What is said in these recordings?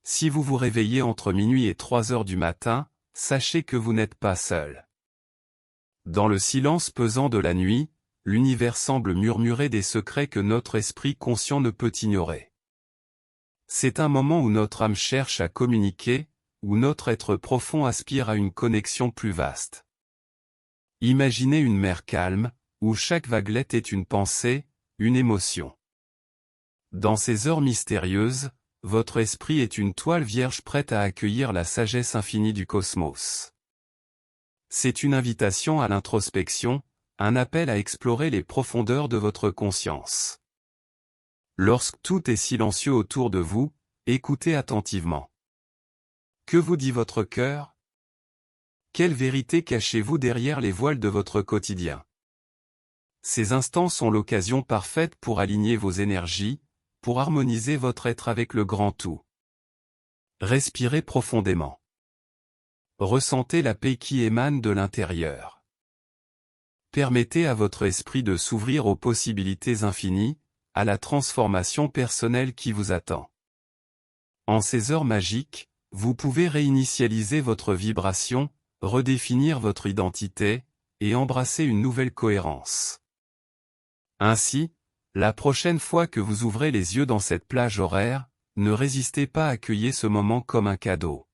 Si vous vous réveillez entre minuit et 3 heures du matin, sachez que vous n'êtes pas seul. Dans le silence pesant de la nuit, l'univers semble murmurer des secrets que notre esprit conscient ne peut ignorer. C'est un moment où notre âme cherche à communiquer, où notre être profond aspire à une connexion plus vaste. Imaginez une mer calme, où chaque vaguelet est une pensée, une émotion. Dans ces heures mystérieuses, votre esprit est une toile vierge prête à accueillir la sagesse infinie du cosmos. C'est une invitation à l'introspection, un appel à explorer les profondeurs de votre conscience. Lorsque tout est silencieux autour de vous, écoutez attentivement. Que vous dit votre cœur? Quelle vérité cachez-vous derrière les voiles de votre quotidien? Ces instants sont l'occasion parfaite pour aligner vos énergies, pour harmoniser votre être avec le grand tout. Respirez profondément. Ressentez la paix qui émane de l'intérieur. Permettez à votre esprit de s'ouvrir aux possibilités infinies, à la transformation personnelle qui vous attend. En ces heures magiques, vous pouvez réinitialiser votre vibration, redéfinir votre identité, et embrasser une nouvelle cohérence. Ainsi, la prochaine fois que vous ouvrez les yeux dans cette plage horaire, ne résistez pas à accueillir ce moment comme un cadeau.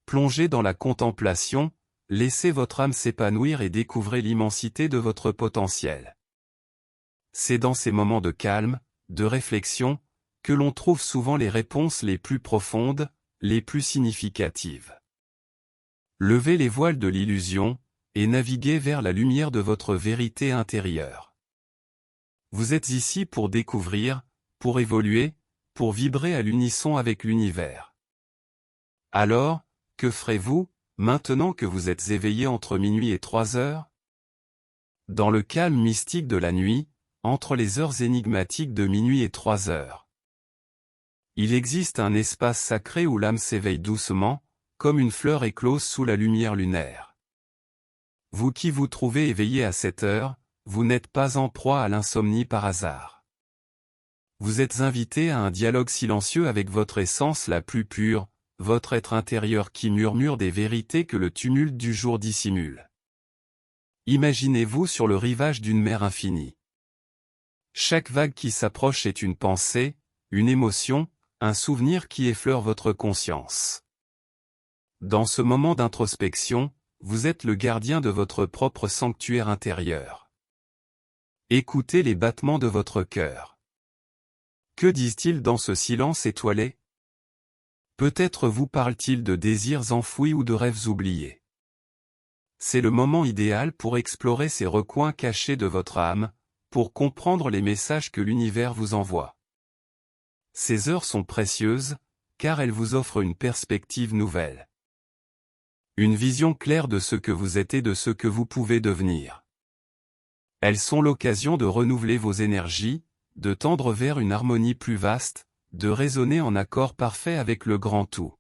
Plongez dans la contemplation, laissez votre âme s'épanouir et découvrez l'immensité de votre potentiel. C'est dans ces moments de calme, de réflexion, que l'on trouve souvent les réponses les plus profondes, les plus significatives. Levez les voiles de l'illusion, et naviguez vers la lumière de votre vérité intérieure. Vous êtes ici pour découvrir, pour évoluer, pour vibrer à l'unisson avec l'univers. Alors, que ferez-vous, maintenant que vous êtes éveillé entre minuit et 3 heures? Dans le calme mystique de la nuit, entre les heures énigmatiques de minuit et 3 heures. Il existe un espace sacré où l'âme s'éveille doucement, comme une fleur éclose sous la lumière lunaire. Vous qui vous trouvez éveillé à cette heure, vous n'êtes pas en proie à l'insomnie par hasard. Vous êtes invité à un dialogue silencieux avec votre essence la plus pure, votre être intérieur qui murmure des vérités que le tumulte du jour dissimule. Imaginez-vous sur le rivage d'une mer infinie. Chaque vague qui s'approche est une pensée, une émotion, un souvenir qui effleure votre conscience. Dans ce moment d'introspection, vous êtes le gardien de votre propre sanctuaire intérieur. Écoutez les battements de votre cœur. Que disent-ils dans ce silence étoilé? Peut-être vous parle-t-il de désirs enfouis ou de rêves oubliés. C'est le moment idéal pour explorer ces recoins cachés de votre âme, pour comprendre les messages que l'univers vous envoie. Ces heures sont précieuses, car elles vous offrent une perspective nouvelle. Une vision claire de ce que vous êtes et de ce que vous pouvez devenir. Elles sont l'occasion de renouveler vos énergies, de tendre vers une harmonie plus vaste, de résonner en accord parfait avec le grand tout.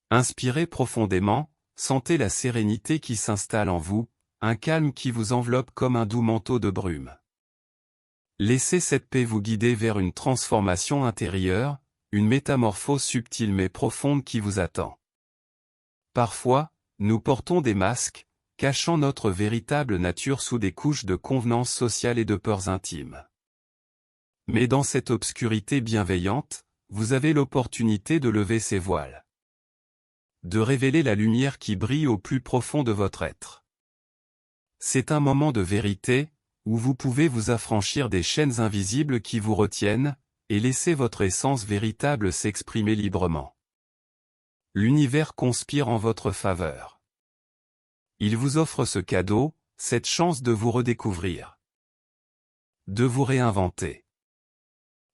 Inspirez profondément, sentez la sérénité qui s'installe en vous, un calme qui vous enveloppe comme un doux manteau de brume. Laissez cette paix vous guider vers une transformation intérieure, une métamorphose subtile mais profonde qui vous attend. Parfois, nous portons des masques, cachant notre véritable nature sous des couches de convenances sociales et de peurs intimes. Mais dans cette obscurité bienveillante, vous avez l'opportunité de lever ces voiles. De révéler la lumière qui brille au plus profond de votre être. C'est un moment de vérité, où vous pouvez vous affranchir des chaînes invisibles qui vous retiennent, et laisser votre essence véritable s'exprimer librement. L'univers conspire en votre faveur. Il vous offre ce cadeau, cette chance de vous redécouvrir. De vous réinventer.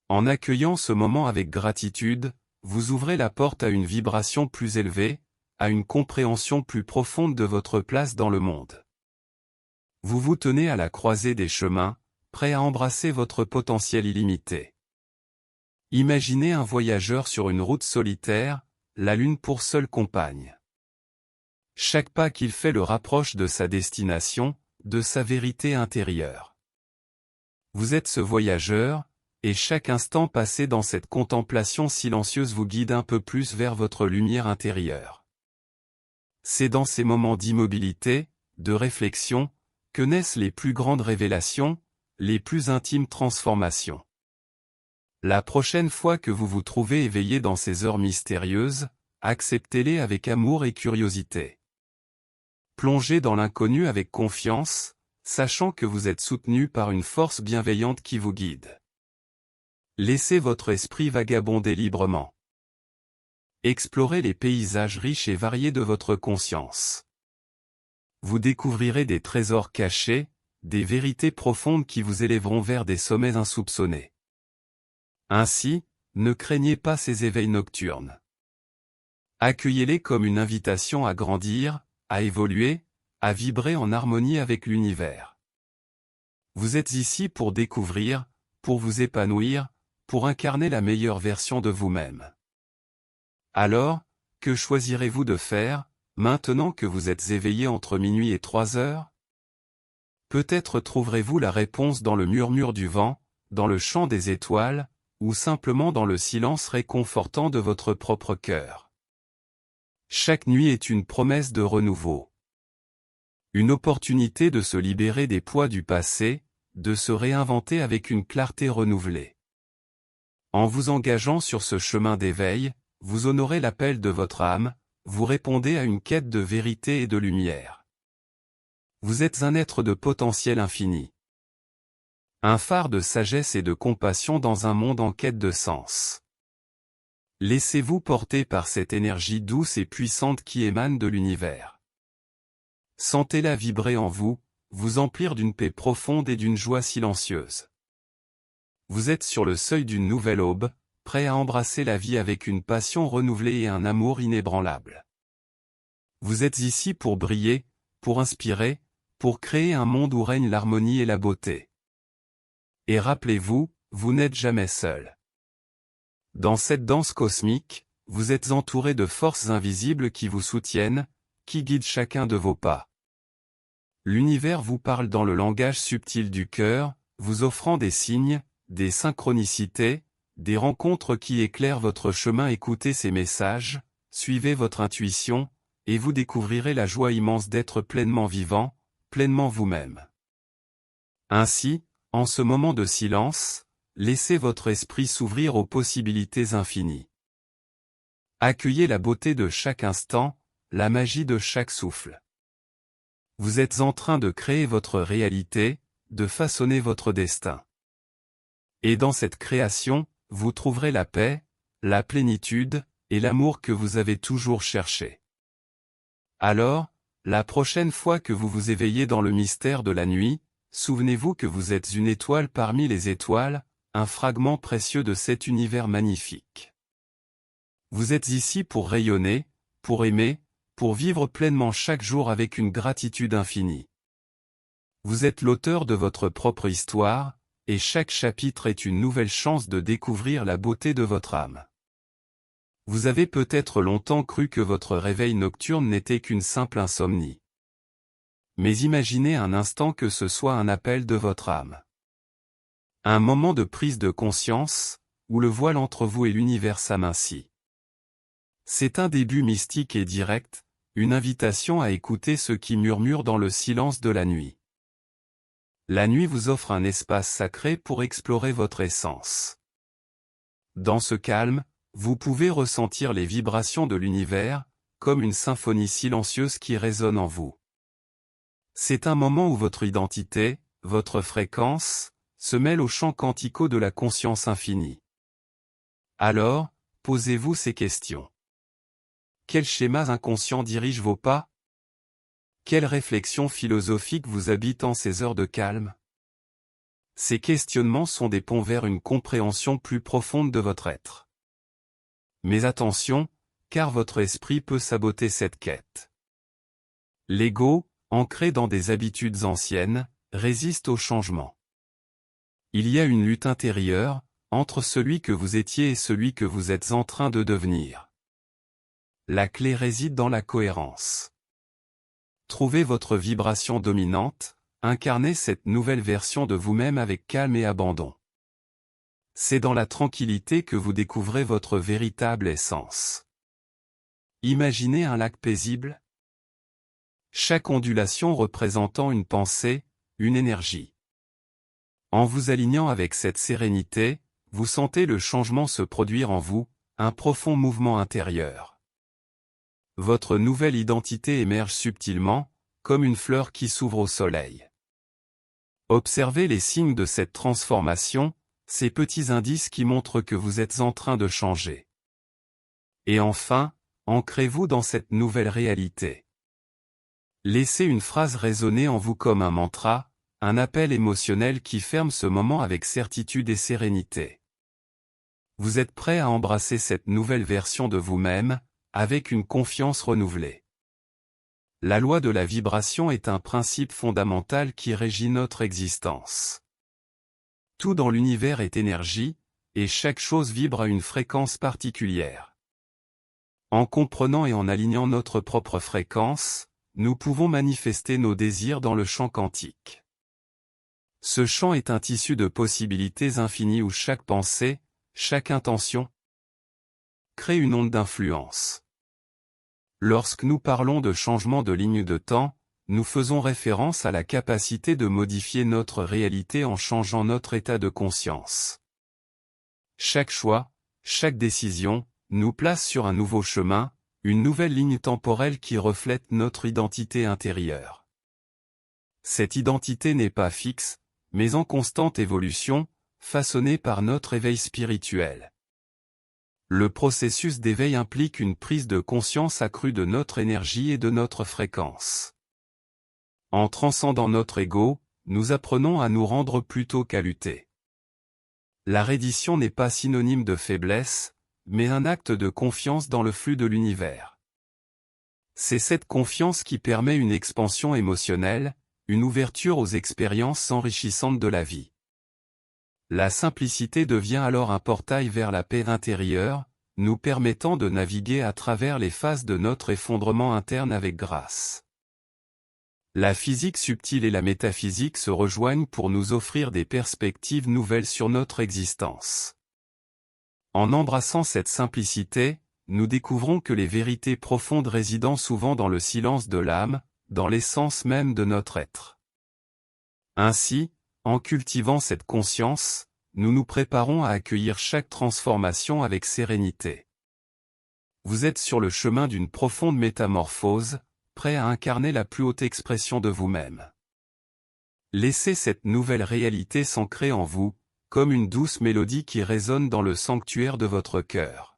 En accueillant ce moment avec gratitude, vous ouvrez la porte à une vibration plus élevée, à une compréhension plus profonde de votre place dans le monde. Vous vous tenez à la croisée des chemins, prêt à embrasser votre potentiel illimité. Imaginez un voyageur sur une route solitaire, la lune pour seule compagne. Chaque pas qu'il fait le rapproche de sa destination, de sa vérité intérieure. Vous êtes ce voyageur, et chaque instant passé dans cette contemplation silencieuse vous guide un peu plus vers votre lumière intérieure. C'est dans ces moments d'immobilité, de réflexion, que naissent les plus grandes révélations, les plus intimes transformations. La prochaine fois que vous vous trouvez éveillé dans ces heures mystérieuses, acceptez-les avec amour et curiosité. Plongez dans l'inconnu avec confiance, sachant que vous êtes soutenu par une force bienveillante qui vous guide. Laissez votre esprit vagabonder librement. Explorez les paysages riches et variés de votre conscience. Vous découvrirez des trésors cachés, des vérités profondes qui vous élèveront vers des sommets insoupçonnés. Ainsi, ne craignez pas ces éveils nocturnes. Accueillez-les comme une invitation à grandir, à évoluer, à vibrer en harmonie avec l'univers. Vous êtes ici pour découvrir, pour vous épanouir, pour incarner la meilleure version de vous-même. Alors, que choisirez-vous de faire, maintenant que vous êtes éveillé entre minuit et 3 heures? Peut-être trouverez-vous la réponse dans le murmure du vent, dans le chant des étoiles, ou simplement dans le silence réconfortant de votre propre cœur. Chaque nuit est une promesse de renouveau. Une opportunité de se libérer des poids du passé, de se réinventer avec une clarté renouvelée. En vous engageant sur ce chemin d'éveil, vous honorez l'appel de votre âme, vous répondez à une quête de vérité et de lumière. Vous êtes un être de potentiel infini. Un phare de sagesse et de compassion dans un monde en quête de sens. Laissez-vous porter par cette énergie douce et puissante qui émane de l'univers. Sentez-la vibrer en vous, vous emplir d'une paix profonde et d'une joie silencieuse. Vous êtes sur le seuil d'une nouvelle aube, prêt à embrasser la vie avec une passion renouvelée et un amour inébranlable. Vous êtes ici pour briller, pour inspirer, pour créer un monde où règne l'harmonie et la beauté. Et rappelez-vous, vous n'êtes jamais seul. Dans cette danse cosmique, vous êtes entouré de forces invisibles qui vous soutiennent, qui guident chacun de vos pas. L'univers vous parle dans le langage subtil du cœur, vous offrant des signes, des synchronicités, des rencontres qui éclairent votre chemin. Écoutez ces messages, suivez votre intuition, et vous découvrirez la joie immense d'être pleinement vivant, pleinement vous-même. Ainsi, en ce moment de silence, laissez votre esprit s'ouvrir aux possibilités infinies. Accueillez la beauté de chaque instant, la magie de chaque souffle. Vous êtes en train de créer votre réalité, de façonner votre destin. Et dans cette création, vous trouverez la paix, la plénitude, et l'amour que vous avez toujours cherché. Alors, la prochaine fois que vous vous éveillez dans le mystère de la nuit, souvenez-vous que vous êtes une étoile parmi les étoiles, un fragment précieux de cet univers magnifique. Vous êtes ici pour rayonner, pour aimer, pour vivre pleinement chaque jour avec une gratitude infinie. Vous êtes l'auteur de votre propre histoire, et chaque chapitre est une nouvelle chance de découvrir la beauté de votre âme. Vous avez peut-être longtemps cru que votre réveil nocturne n'était qu'une simple insomnie. Mais imaginez un instant que ce soit un appel de votre âme. Un moment de prise de conscience, où le voile entre vous et l'univers s'amincit. C'est un début mystique et direct, une invitation à écouter ce qui murmure dans le silence de la nuit. La nuit vous offre un espace sacré pour explorer votre essence. Dans ce calme, vous pouvez ressentir les vibrations de l'univers, comme une symphonie silencieuse qui résonne en vous. C'est un moment où votre identité, votre fréquence, se mêlent aux chants canticaux de la conscience infinie. Alors, posez-vous ces questions. Quels schémas inconscients dirigent vos pas? Quelles réflexions philosophiques vous habitent en ces heures de calme? Ces questionnements sont des ponts vers une compréhension plus profonde de votre être. Mais attention, car votre esprit peut saboter cette quête. L'ego, ancré dans des habitudes anciennes, résiste au changement. Il y a une lutte intérieure, entre celui que vous étiez et celui que vous êtes en train de devenir. La clé réside dans la cohérence. Trouvez votre vibration dominante, incarnez cette nouvelle version de vous-même avec calme et abandon. C'est dans la tranquillité que vous découvrez votre véritable essence. Imaginez un lac paisible. Chaque ondulation représentant une pensée, une énergie. En vous alignant avec cette sérénité, vous sentez le changement se produire en vous, un profond mouvement intérieur. Votre nouvelle identité émerge subtilement, comme une fleur qui s'ouvre au soleil. Observez les signes de cette transformation, ces petits indices qui montrent que vous êtes en train de changer. Et enfin, ancrez-vous dans cette nouvelle réalité. Laissez une phrase résonner en vous comme un mantra, un appel émotionnel qui ferme ce moment avec certitude et sérénité. Vous êtes prêt à embrasser cette nouvelle version de vous-même, avec une confiance renouvelée. La loi de la vibration est un principe fondamental qui régit notre existence. Tout dans l'univers est énergie, et chaque chose vibre à une fréquence particulière. En comprenant et en alignant notre propre fréquence, nous pouvons manifester nos désirs dans le champ quantique. Ce champ est un tissu de possibilités infinies où chaque pensée, chaque intention, crée une onde d'influence. Lorsque nous parlons de changement de ligne de temps, nous faisons référence à la capacité de modifier notre réalité en changeant notre état de conscience. Chaque choix, chaque décision, nous place sur un nouveau chemin, une nouvelle ligne temporelle qui reflète notre identité intérieure. Cette identité n'est pas fixe, mais en constante évolution, façonnée par notre éveil spirituel. Le processus d'éveil implique une prise de conscience accrue de notre énergie et de notre fréquence. En transcendant notre ego, nous apprenons à nous rendre plutôt qu'à lutter. La reddition n'est pas synonyme de faiblesse, mais un acte de confiance dans le flux de l'univers. C'est cette confiance qui permet une expansion émotionnelle, une ouverture aux expériences enrichissantes de la vie. La simplicité devient alors un portail vers la paix intérieure, nous permettant de naviguer à travers les phases de notre effondrement interne avec grâce. La physique subtile et la métaphysique se rejoignent pour nous offrir des perspectives nouvelles sur notre existence. En embrassant cette simplicité, nous découvrons que les vérités profondes résident souvent dans le silence de l'âme, dans l'essence même de notre être. Ainsi, en cultivant cette conscience, nous nous préparons à accueillir chaque transformation avec sérénité. Vous êtes sur le chemin d'une profonde métamorphose, prêt à incarner la plus haute expression de vous-même. Laissez cette nouvelle réalité s'ancrer en vous, comme une douce mélodie qui résonne dans le sanctuaire de votre cœur.